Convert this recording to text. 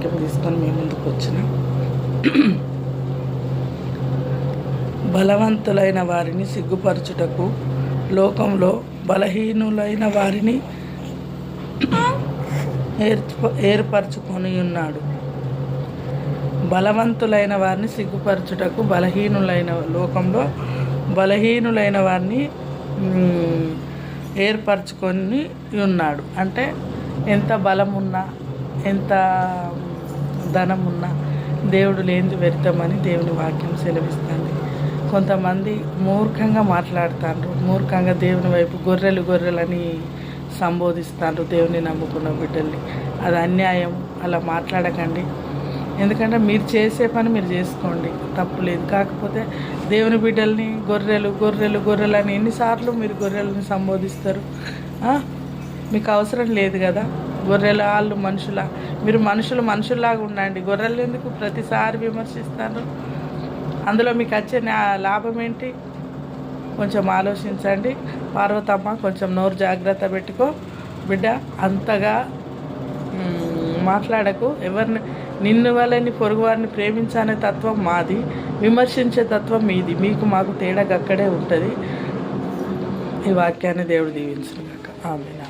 వాక్యం తీసుకొని మీ ముందుకు వచ్చిన. బలవంతులైన వారిని సిగ్గుపరచుటకు లోకంలో బలహీనులైన వారిని ఏర్పరచుకొని ఉన్నాడు. బలవంతులైన వారిని సిగ్గుపరచుటకు లోకంలో బలహీనులైన వారిని ఏర్పరచుకొని ఉన్నాడు. అంటే ఎంత బలం ఉన్నా, ఎంత ధనం ఉన్నా దేవుడు లేనిది వ్యర్థమని దేవుని వాక్యం సెలవిస్తుంది. కొంతమంది మూర్ఖంగా మాట్లాడుతారు, మూర్ఖంగా దేవుని వైపు గొర్రెలని సంబోధిస్తారు దేవుని నమ్ముకున్న బిడ్డల్ని. అది అన్యాయం. అలా మాట్లాడకండి. ఎందుకంటే మీరు చేసే పని మీరు చేసుకోండి, తప్పులేదు. కాకపోతే దేవుని బిడ్డల్ని గొర్రెలు అని ఎన్నిసార్లు మీరు గొర్రెలని సంబోధిస్తారు? మీకు అవసరం లేదు కదా. గొర్రెల వాళ్ళు మీరు మనుషుల్లాగా ఉండండి. గొర్రెలు ఎందుకు ప్రతిసారి విమర్శిస్తారు? అందులో మీకు వచ్చే లాభం ఏంటి? కొంచెం ఆలోచించండి. పార్వతమ్మ, కొంచెం నోరు జాగ్రత్త పెట్టుకో బిడ్డ. అంతగా మాట్లాడకు. నిన్ను వాళ్ళని పొరుగు వారిని ప్రేమించనే తత్వం మాది, విమర్శించే తత్వం మీది. మీకు మాకు తేడా అక్కడే ఉంటుంది. ఈ వాక్యాన్ని దేవుడు దీవించుగాక. ఆమేన్.